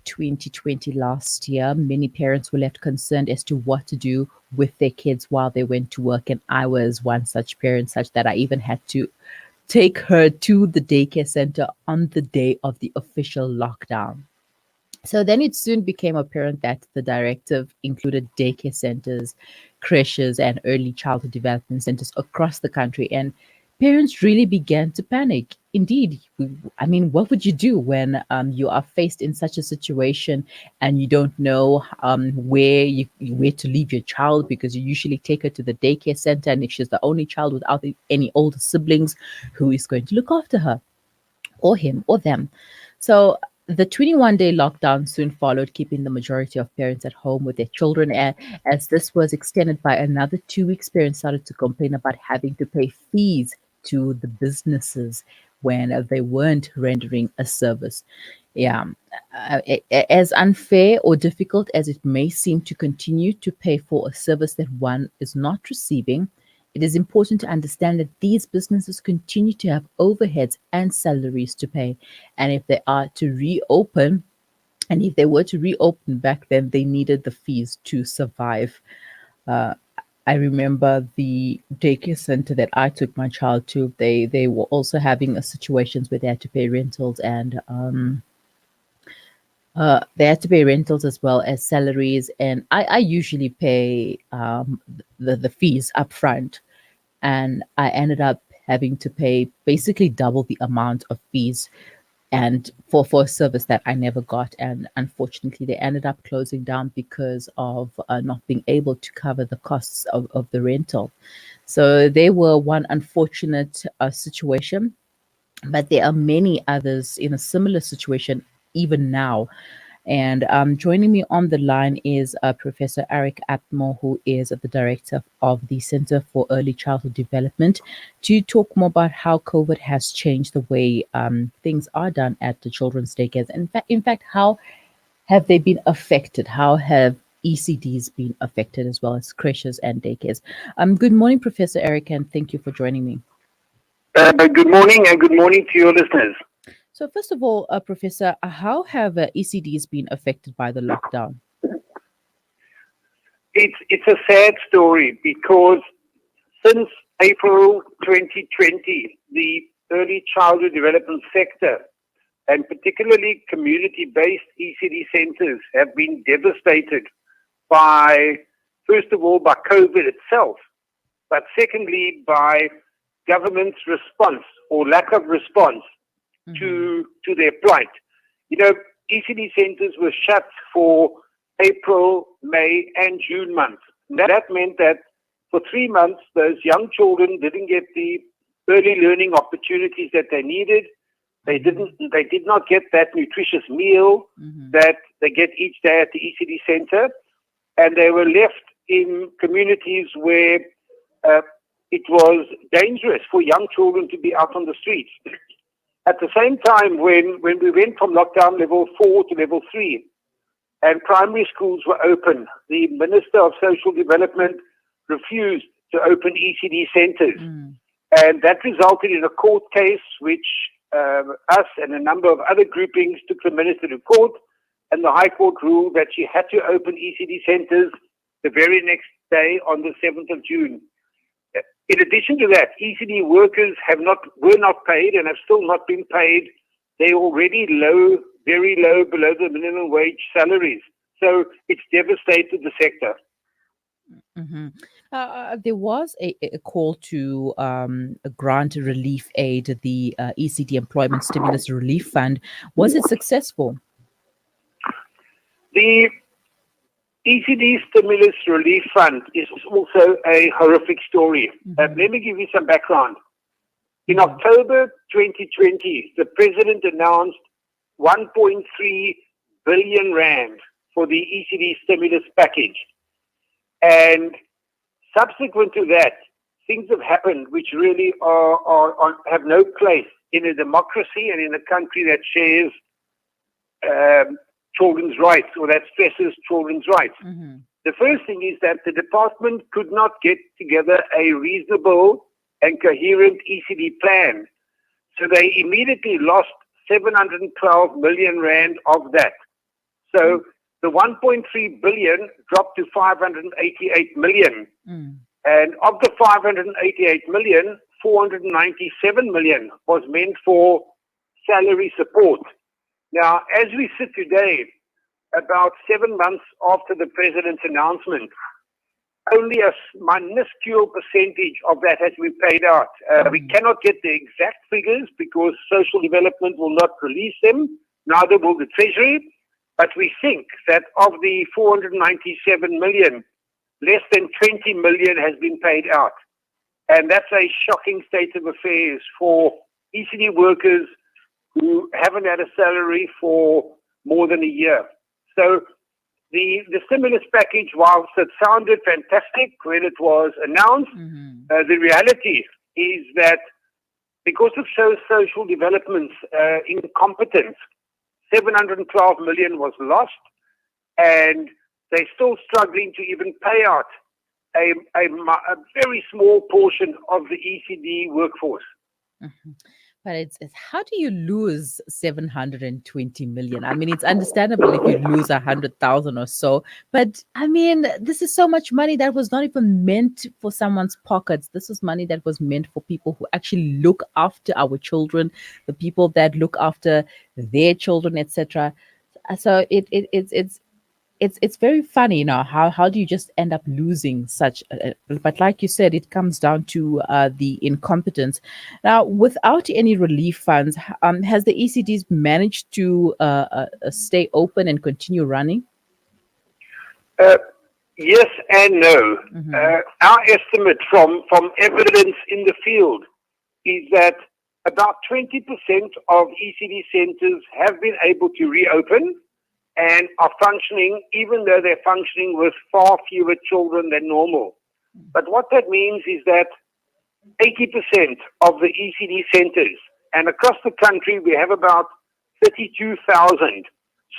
2020 last year, many parents were left concerned as to what to do with their kids while they went to work. And I was one such parent, such that I even had to take her to the daycare center on the day of the official lockdown. So then it soon became apparent that the directive included daycare centers, creches, and early childhood development centers across the country. And parents really began to panic. Indeed, I mean, what would you do when you are faced in such a situation and you don't know where to leave your child, because you usually take her to the daycare center, and if she's the only child without any older siblings, who is going to look after her, or him, or them? So the 21-day lockdown soon followed, keeping the majority of parents at home with their children. And as this was extended by another 2 weeks, parents started to complain about having to pay fees to the businesses when they weren't rendering a service. Yeah, as unfair or difficult as it may seem to continue to pay for a service that one is not receiving, it is important to understand that these businesses continue to have overheads and salaries to pay. And if they are to reopen, and if they were to reopen back then, they needed the fees to survive. Uh, I remember the daycare center that I took my child to, they were also having situations where they had to pay rentals, and they had to pay rentals as well as salaries. And I usually pay the fees up front, and I ended up having to pay basically double the amount of fees, and for a service that I never got. And unfortunately, they ended up closing down because of not being able to cover the costs of the rental. So they were one unfortunate situation, but there are many others in a similar situation even now. And joining me on the line is Professor Eric Atmore, who is the director of the Center for Early Childhood Development, to talk more about how COVID has changed the way things are done at the children's daycares. In fact, how have they been affected? How have ECDs been affected, as well as creches and daycares? Good morning, Professor Eric, and thank you for joining me. Good morning, and good morning to your listeners. So, first of all, Professor, how have ECDs been affected by the lockdown? It's a sad story because since April 2020, the early childhood development sector, and particularly community-based ECD centers, have been devastated by, first of all, by COVID itself, but secondly, by government's response or lack of response to their plight. You know, ECD centers were shut for April, May, and June months. That meant that for 3 months, those young children didn't get the early learning opportunities that they needed. They did not get that nutritious meal that they get each day at the ECD center, and they were left in communities where it was dangerous for young children to be out on the streets. At the same time, when we went from lockdown level 4 to level 3, and primary schools were open, the Minister of Social Development refused to open ECD centers. And that resulted in a court case which us and a number of other groupings took the Minister to court, and the High Court ruled that she had to open ECD centers the very next day on the 7th of June. In addition to that, ECD workers were not paid and have still not been paid. They're already low, very low, below the minimum wage salaries. So it's devastated the sector. There was a call to grant relief aid, the ECD Employment Stimulus Relief Fund. Was it successful? The ECD Stimulus Relief Fund is also a horrific story. Let me give you some background. In October 2020, the President announced 1.3 billion rand for the ECD stimulus package. And subsequent to that, things have happened which really have no place in a democracy and in a country that shares children's rights, or that stresses children's rights. The first thing is that the department could not get together a reasonable and coherent ECD plan. So they immediately lost 712 million rand of that. So the 1.3 billion dropped to 588 million. And of the 588 million, 497 million was meant for salary support. Now, as we sit today, about 7 months after the president's announcement, only a minuscule percentage of that has been paid out. We cannot get the exact figures because social development will not release them, neither will the Treasury. But we think that of the 497 million, less than 20 million has been paid out. And that's a shocking state of affairs for ECD workers who haven't had a salary for more than a year. So the stimulus package, whilst it sounded fantastic when it was announced, the reality is that because of social development's incompetence, 712 million was lost, and they're still struggling to even pay out a very small portion of the ECD workforce. But it's how do you lose 720 million? I mean, it's understandable if you lose 100,000 or so, but I mean, this is so much money that was not even meant for someone's pockets. This was money that was meant for people who actually look after our children, the people that look after their children, etc. So it's very funny, how do you just end up losing such but like you said, it comes down to the incompetence. Now, without any relief funds, has the ECDs managed to stay open and continue running? Yes and no. Our estimate from evidence in the field is that about 20% of ECD centers have been able to reopen and are functioning, even though they're functioning with far fewer children than normal. But what that means is that 80% of the ECD centers, and across the country we have about 32,000.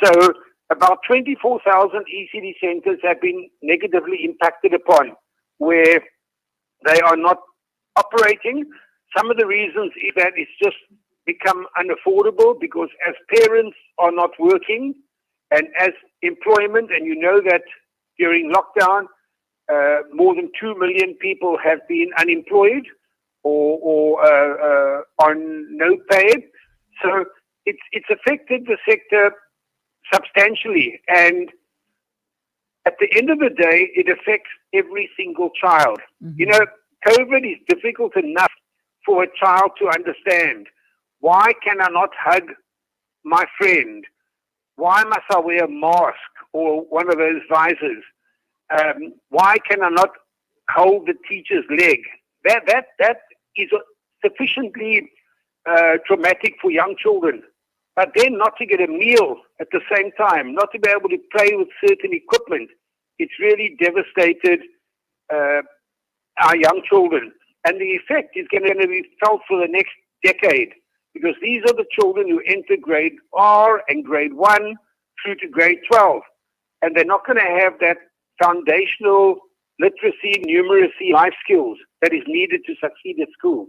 So about 24,000 ECD centers have been negatively impacted upon, where they are not operating. Some of the reasons is that it's just become unaffordable because as parents are not working, and as employment, and you know that during lockdown, more than 2 million people have been unemployed or on no pay. So it's affected the sector substantially. And at the end of the day, it affects every single child. You know, COVID is difficult enough for a child to understand. Why can I not hug my friend? Why must I wear a mask or one of those visors? Why can I not hold the teacher's leg? That is sufficiently traumatic for young children. But then not to get a meal at the same time, not to be able to play with certain equipment, it's really devastated our young children. And the effect is going to be felt for the next decade, because these are the children who enter grade R and grade 1 through to grade 12. And they're not going to have that foundational literacy, numeracy, life skills that is needed to succeed at school.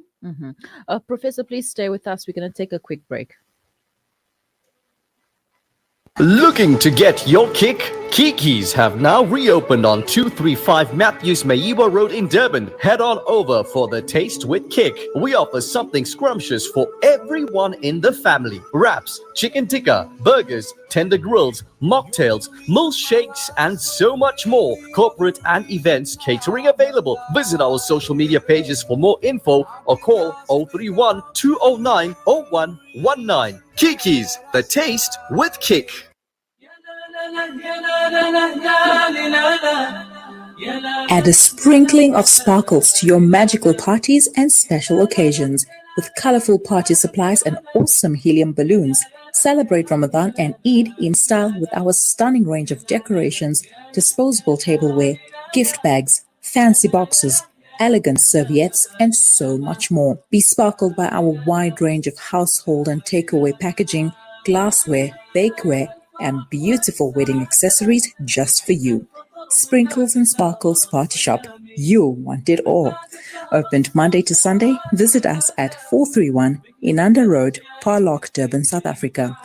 Professor, please stay with us. We're going to take a quick break. Looking to get your kick? Kiki's have now reopened on 235 Matthews Maiwa Road in Durban. Head on over for the Taste with Kick. We offer something scrumptious for everyone in the family. Wraps, chicken tikka, burgers, tender grills, mocktails, milkshakes, and so much more. Corporate and events catering available. Visit our social media pages for more info or call 031 209 0119. Kiki's, the Taste with Kick. Add a sprinkling of sparkles to your magical parties and special occasions with colorful party supplies and awesome helium balloons. Celebrate Ramadan and Eid in style with our stunning range of decorations, disposable tableware, gift bags, fancy boxes, elegant serviettes, and so much more. Be sparkled by our wide range of household and takeaway packaging, glassware, bakeware, and beautiful wedding accessories just for you. Sprinkles and Sparkles Party Shop. You'll want it all. Opened Monday to Sunday. Visit us at 431 Inanda Road, Parlock, Durban, South Africa.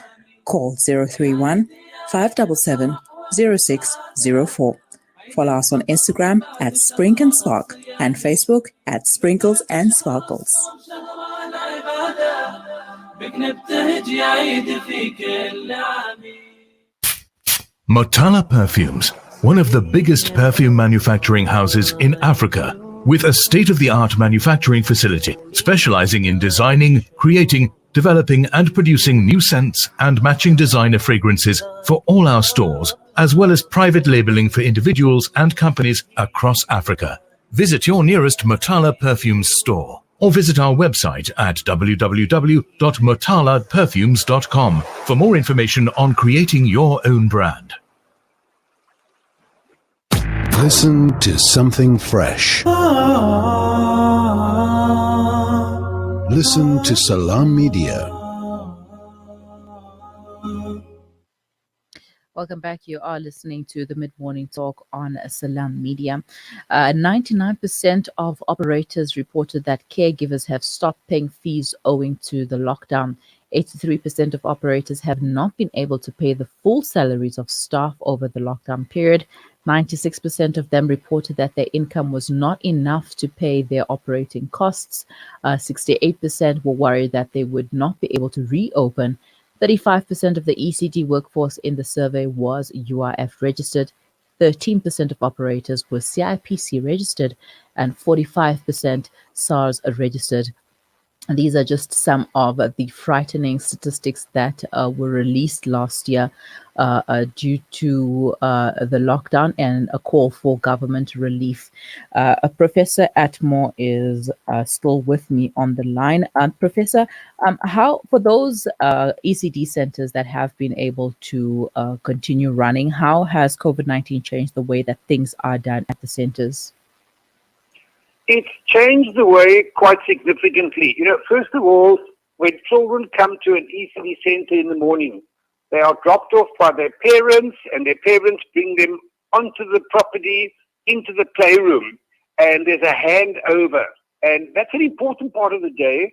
Call 031 577 0604. Follow us on Instagram at Sprink and Spark and Facebook at Sprinkles and Sparkles. Motala Perfumes, one of the biggest perfume manufacturing houses in Africa, with a state-of-the-art manufacturing facility specializing in designing, creating, developing and producing new scents and matching designer fragrances for all our stores, as well as private labeling for individuals and companies across Africa. Visit your nearest Motala Perfumes store or visit our website at www.motalaperfumes.com for more information on creating your own brand. Listen to something fresh. Listen to Salam Media. Welcome back. You are listening to the Mid-Morning Talk on Salam Media. 99% of operators reported that caregivers have stopped paying fees owing to the lockdown. 83% of operators have not been able to pay the full salaries of staff over the lockdown period. 96% of them reported that their income was not enough to pay their operating costs. 68% were worried that they would not be able to reopen. 35% of the ECD workforce in the survey was UIF registered. 13% of operators were CIPC registered and 45% SARS registered. And these are just some of the frightening statistics that were released last year due to the lockdown and a call for government relief. Professor Atmore is still with me on the line. Professor, how for those ECD centers that have been able to continue running, how has COVID-19 changed the way that things are done at the centers? It's changed the way quite significantly. First of all, when children come to an ECD center in the morning, they are dropped off by their parents, and their parents bring them onto the property, into the playroom, and there's a handover. And that's an important part of the day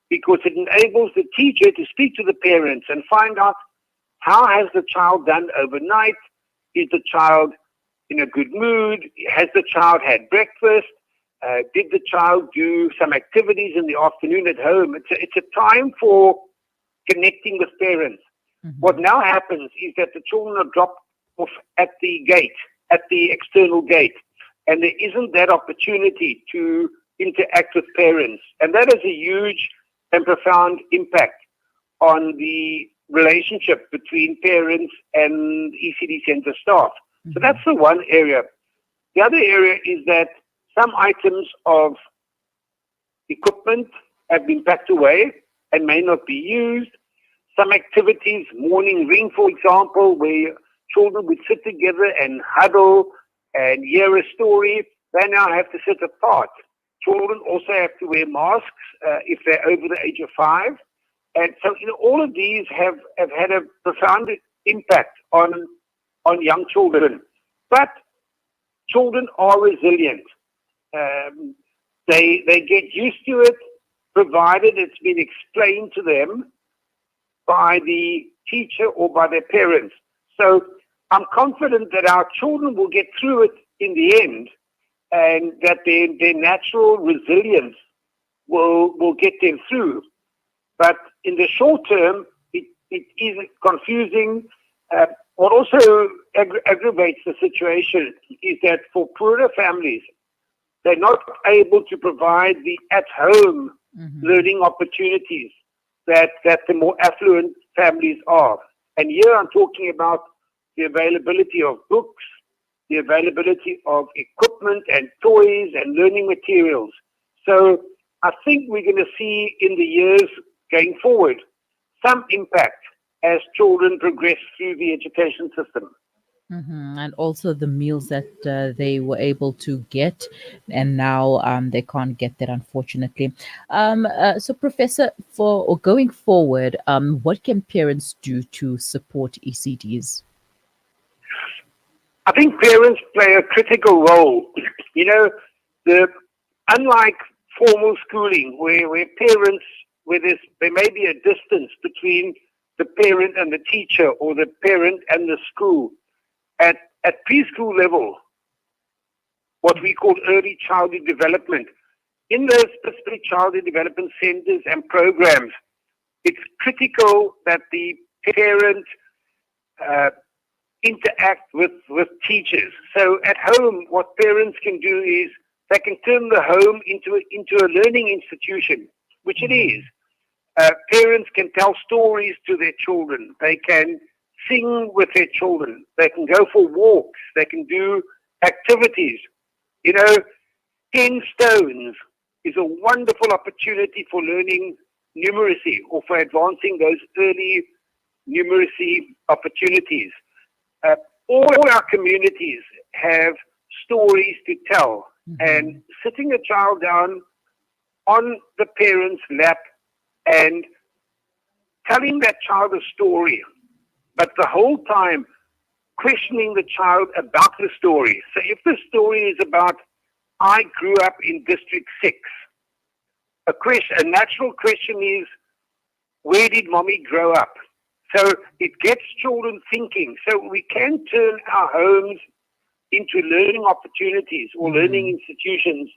because it enables the teacher to speak to the parents and find out how has the child done overnight? Is the child in a good mood? Has the child had breakfast? Did the child do some activities in the afternoon at home? It's a time for connecting with parents. Mm-hmm. What now happens is that the children are dropped off at the gate, at the external gate, and there isn't that opportunity to interact with parents. And that has a huge and profound impact on the relationship between parents and ECD center staff. Mm-hmm. So that's the one area. The other area is that some items of equipment have been packed away and may not be used. Some activities, morning ring, for example, where children would sit together and huddle and hear a story, they now have to sit apart. Children also have to wear masks if they're over the age of 5. And so all of these have had a profound impact on young children. But children are resilient. They get used to it, provided it's been explained to them by the teacher or by their parents. So I'm confident that our children will get through it in the end, and that their natural resilience will get them through. But in the short term, it is confusing. What also aggravates the situation is that for poorer families, they're not able to provide the at-home learning opportunities that the more affluent families are. And here I'm talking about the availability of books, the availability of equipment and toys and learning materials. So I think we're going to see in the years going forward some impact as children progress through the education system. Mm-hmm. And also the meals that they were able to get, and now they can't get that, unfortunately. So, Professor, for going forward, what can parents do to support ECDs? I think parents play a critical role. Unlike formal schooling, where parents, there may be a distance between the parent and the teacher, or the parent and the school. At preschool level, what we call early childhood development, in those specific childhood development centers and programs, it's critical that the parent interact with teachers. So at home, what parents can do is they can turn the home into a learning institution, which it is. Parents can tell stories to their children. They can sing with their children. They can go for walks. They can do activities. 10 stones is a wonderful opportunity for learning numeracy or for advancing those early numeracy opportunities. All our communities have stories to tell, and sitting a child down on the parent's lap and telling that child a story, but the whole time questioning the child about the story. So if the story is about, I grew up in District 6, a natural question is, where did mommy grow up? So it gets children thinking. So we can turn our homes into learning opportunities or learning institutions,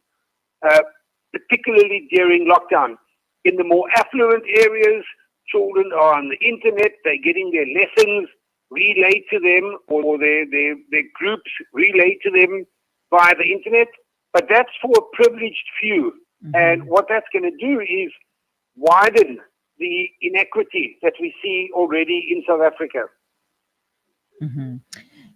particularly during lockdown. In the more affluent areas, children are on the internet. They're getting their lessons relayed to them, or their groups relayed to them via the internet. But that's for a privileged few. And what that's going to do is widen the inequity that we see already in South Africa.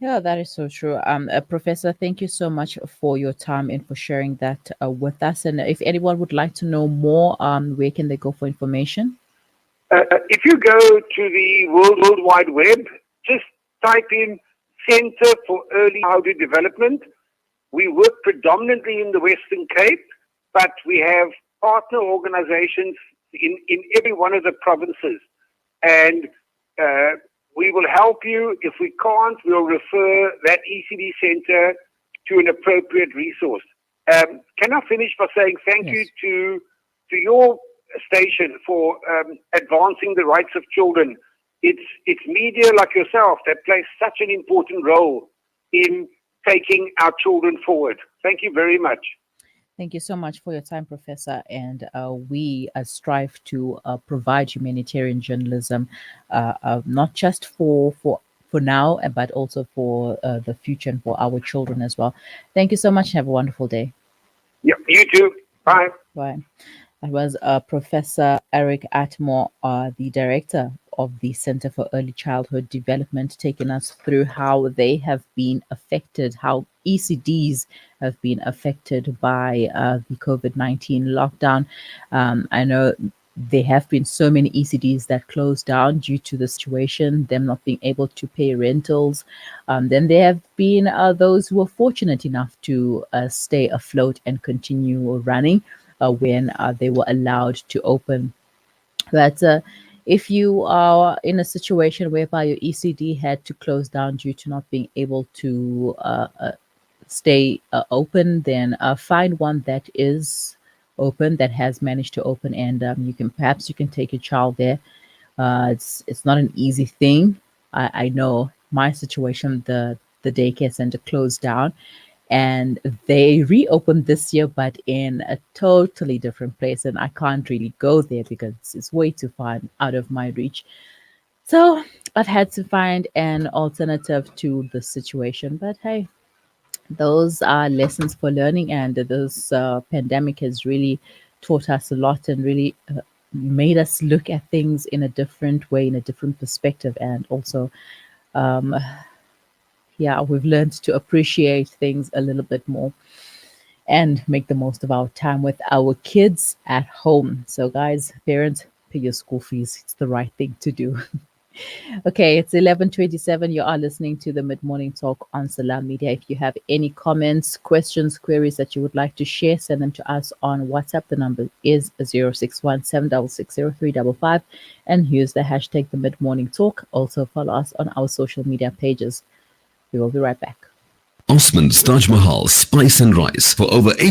Yeah, that is so true. Professor, thank you so much for your time and for sharing that with us. And if anyone would like to know more, where can they go for information? If you go to the World Wide Web, just type in Center for Early Childhood Development. We work predominantly in the Western Cape, but we have partner organizations in every one of the provinces. And we will help you. If we can't, we'll refer that ECD center to an appropriate resource. Can I finish by saying thank you to your station for advancing the rights of children. It's media like yourself that plays such an important role in taking our children forward. Thank you very much. Thank you so much for your time, Professor. And we strive to provide humanitarian journalism, not just for now, but also for the future and for our children as well. Thank you so much. Have a wonderful day. Yeah, you too. Bye. Bye. That was Professor Eric Atmore, the director of the Center for Early Childhood Development, taking us through how they have been affected, how ECDs have been affected by the COVID-19 lockdown. I know there have been so many ECDs that closed down due to the situation, them not being able to pay rentals. Then there have been those who were fortunate enough to stay afloat and continue running when they were allowed to open. But if you are in a situation whereby your ECD had to close down due to not being able to stay open, then find one that is open, that has managed to open, and you can take your child there. It's not an easy thing. I know my situation, the daycare center closed down, and they reopened this year, but in a totally different place, and I can't really go there because it's way too far out of my reach. So I've had to find an alternative to the situation. But hey, those are lessons for learning, and this pandemic has really taught us a lot and really made us look at things in a different way, in a different perspective, and also we've learned to appreciate things a little bit more and make the most of our time with our kids at home. So guys, parents, pay your school fees. It's the right thing to do. Okay, it's 11:27. You are listening to the Mid-Morning Talk on Salam Media. If you have any comments, questions, queries that you would like to share, send them to us on WhatsApp. The number is 061-766-0355, and use the hashtag the Mid-Morning Talk. Also follow us on our social media pages. We will be right back. Osman's Taj Mahal Spice and Rice for over